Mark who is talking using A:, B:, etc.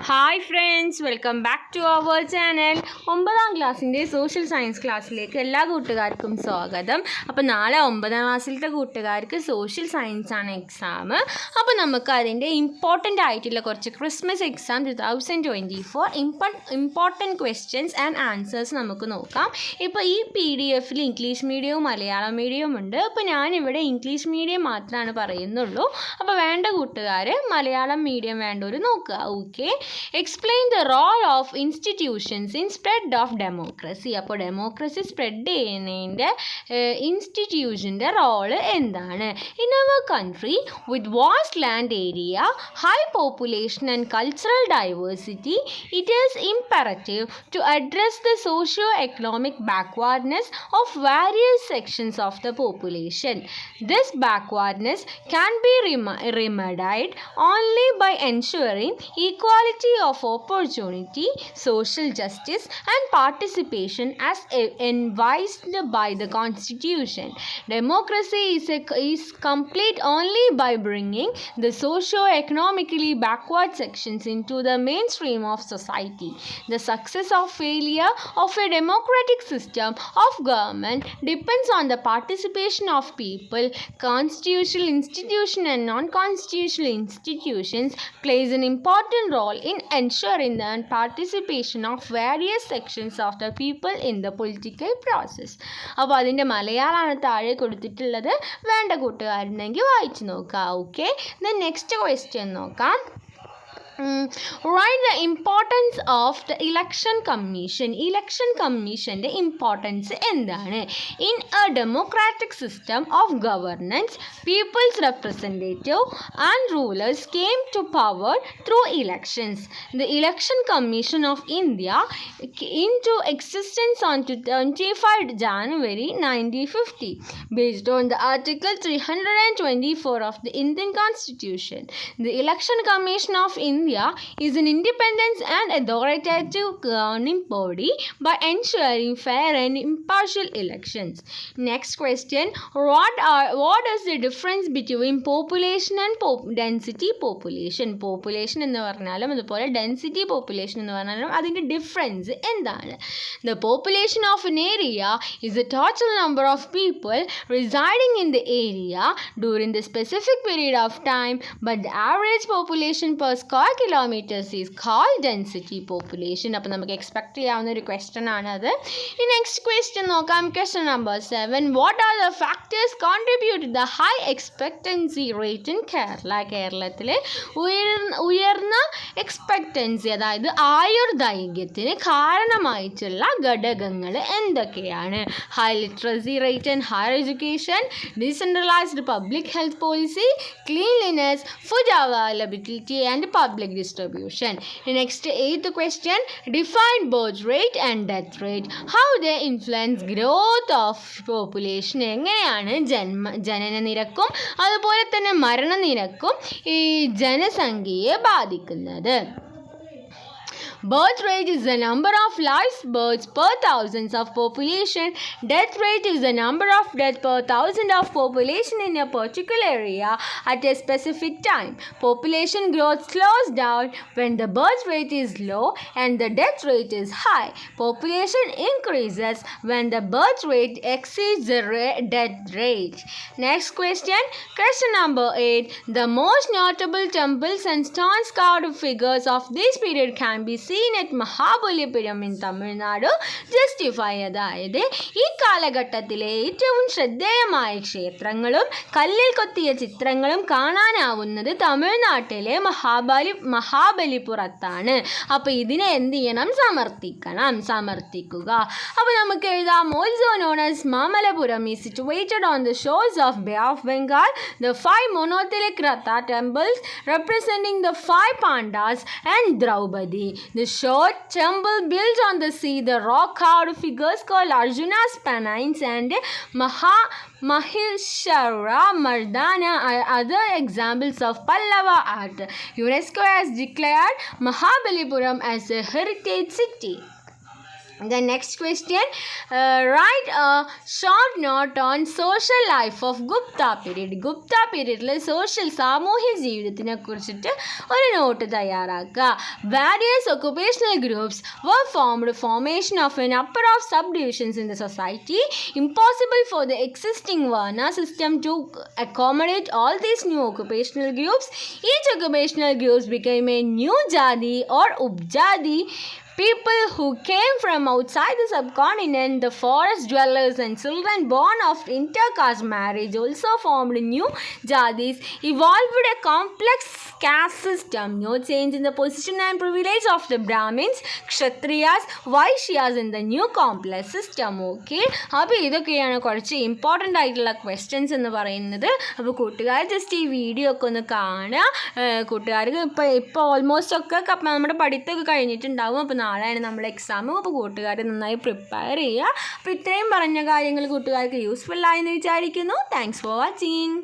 A: Hi friends, welcome back to our channel. 9ാം ക്ലാസ്സിൻ്റെ social science ക്ലാസ്സിലേക്ക് എല്ലാ കൂട്ടുകാർക്കും സ്വാഗതം. അപ്പോൾ നാളെ 9ാം ക്ലാസ്സിലത്തെ കൂട്ടുകാർക്ക് സോഷ്യൽ സയൻസ് ആണ് എക്സാം. അപ്പോൾ നമുക്ക് അതിൻ്റെ ഇമ്പോർട്ടൻ്റ് ആയിട്ടുള്ള കുറച്ച് Christmas exam 2024 important questions and answers നമുക്ക് നോക്കാം. ഇപ്പോൾ ഈ PDF ഇംഗ്ലീഷ് മീഡിയവും മലയാളം മീഡിയവും ഉണ്ട്. അപ്പോൾ ഞാനിവിടെ ഇംഗ്ലീഷ് മീഡിയം മാത്രമാണ് പറയുന്നുള്ളൂ. അപ്പോൾ വേണ്ട കൂട്ടുകാർ മലയാളം മീഡിയം വേണ്ടവർ നോക്കുക. Okay. Explain the role of institutions in spread of democracy. അപ്പോൾ ഡെമോക്രസി സ്പ്രെഡ് ചെയ്യുന്നതിൻ്റെ ഇൻസ്റ്റിറ്റ്യൂഷൻ്റെ റോള് എന്താണ്? In our country with vast land area, high population and cultural diversity, it is imperative to address the socio economic backwardness of various sections of the population. This backwardness can be remedied only by ensuring equality of opportunity, social justice and participation as envisaged by the Constitution. Democracy is complete only by bringing the socio-economically backward sections into the mainstream of society. The success or failure of a democratic system of government depends on the participation of people. Constitutional institutions and non-constitutional institutions plays an important role in ensuring the participation of various sections of the people in the political process. അപ്പോൾ അതിൻ്റെ മലയാളമാണ് താഴെ കൊടുത്തിട്ടുള്ളത്. വേണ്ട കൂട്ടുകാരുണ്ടെങ്കിൽ വായിച്ചു നോക്കാം. Okay. Then next question നോക്കാം. Write the importance of the election commission. Election commission's importance എന്താണ്? In a democratic system of governance, people's representative and rulers came to power through elections. The Election Commission of India into existence on 25 January 1950 based on the Article 324 of the Indian Constitution. The Election Commission of India is an independent and authoritative governing body by ensuring fair and impartial elections. Next question. What is the difference between population and density population? Population എന്ന് പറഞ്ഞാലും അതുപോലെ density population എന്ന് പറഞ്ഞാലും അതിൻ്റെ difference എന്താണ്? The population of an area is the total number of people residing in the area during the specific period of time, but the average population per square kilometers is called density population. അപ്പോൾ നമുക്ക് expect ചെയ്യാവുന്ന ഒരു question ആണത്. ഈ next question നോക്കാം. Question number 7. What are the factors contribute the high expectancy rate in Kerala? കേരളത്തിലെ ഉയർന്ന expectancy, അതായത് ആയുർദൈർഘ്യത്തിന് കാരണമായിട്ടുള്ള ഘടകങ്ങൾ എന്തൊക്കെയാണ്? High literacy rate and higher education, decentralised public health policy, cleanliness, food availability and public distribution. Next, 8th question. Define birth rate and death rate. How they influence growth of population. എങ്ങനെയാണ് ജനന നിരക്കും അതുപോലെ തന്നെ മരണനിരക്കും ഈ ജനസംഖ്യയെ ബാധിക്കുന്നത്? Birth rate is the number of live births per thousands of population. Death rate is the number of deaths per thousand of population in a particular area at a specific time. Population growth slows down when the birth rate is low and the death rate is high. Population increases when the birth rate exceeds the death rate. Next question. Question number 8. The most notable temples and stone carved figures of this period can be seen at Mahabalipuram in Tamil Nadu. Justify. അതായത് ഈ കാലഘട്ടത്തിലെ ഏറ്റവും ശ്രദ്ധേയമായ ക്ഷേത്രങ്ങളും കല്ലിൽ കൊത്തിയ ചിത്രങ്ങളും കാണാനാവുന്നത് തമിഴ്നാട്ടിലെ മഹാബലിപുരത്താണ്. അപ്പോൾ ഇതിനെ എന്ത് ചെയ്യണം? സമർത്ഥിക്കുക. അപ്പോൾ നമുക്ക് എഴുതാം. Also known as Mamallapuram is situated on the shores of Bay of Bengal. The 5 monolithic Ratha temples representing the 5 Pandas and Draupadi. The short temple built on the sea, the rock carved figures called Arjuna's penance and Mahishasura Mardana are other examples of Pallava art. UNESCO has declared Mahabalipuram as a heritage city. The next question, write a short note on social life of Gupta period. Gupta period social സാമൂഹ്യ ജീവിതത്തിനെ കുറിച്ചിട്ട് ഒരു not തയ്യാറാക്കുക. Various occupational groups were formed, formation of a number of subdivisions in the society, impossible for the existing Varna system to accommodate all these new occupational groups. Each occupational groups became a new jadi or upjadi. People who came from outside the subcontinent, the forest dwellers and children born of intercaste marriage also formed new jadis, evolved a complex caste system. No change in the position and privilege of the Brahmins, Kshatriyas, Vaishyas in the new complex system. Okay, അപ്പോൾ ഇതൊക്കെയാണ് കുറച്ച് important ആയിട്ടുള്ള questions എന്ന് പറയുന്നത്. അപ്പോൾ കൂട്ടുകാർ just ഈ video ഒക്കെ ഒന്ന് കാണുക. കൂട്ടുകാർക്ക് ഇപ്പോൾ ഓൾമോസ്റ്റ് ഒക്കെ നമ്മുടെ പഠിത്തമൊക്കെ കഴിഞ്ഞിട്ടുണ്ടാവും. അപ്പോൾ നാളെയാണ് നമ്മൾ എക്സാം. അപ്പോൾ കൂട്ടുകാർ നന്നായി പ്രിപ്പയർ ചെയ്യുക. അപ്പോൾ ഇത്രയും പറഞ്ഞ കാര്യങ്ങൾ കൂട്ടുകാർക്ക് യൂസ്ഫുൾ ആയെന്ന് വിചാരിക്കുന്നു. Thanks for watching.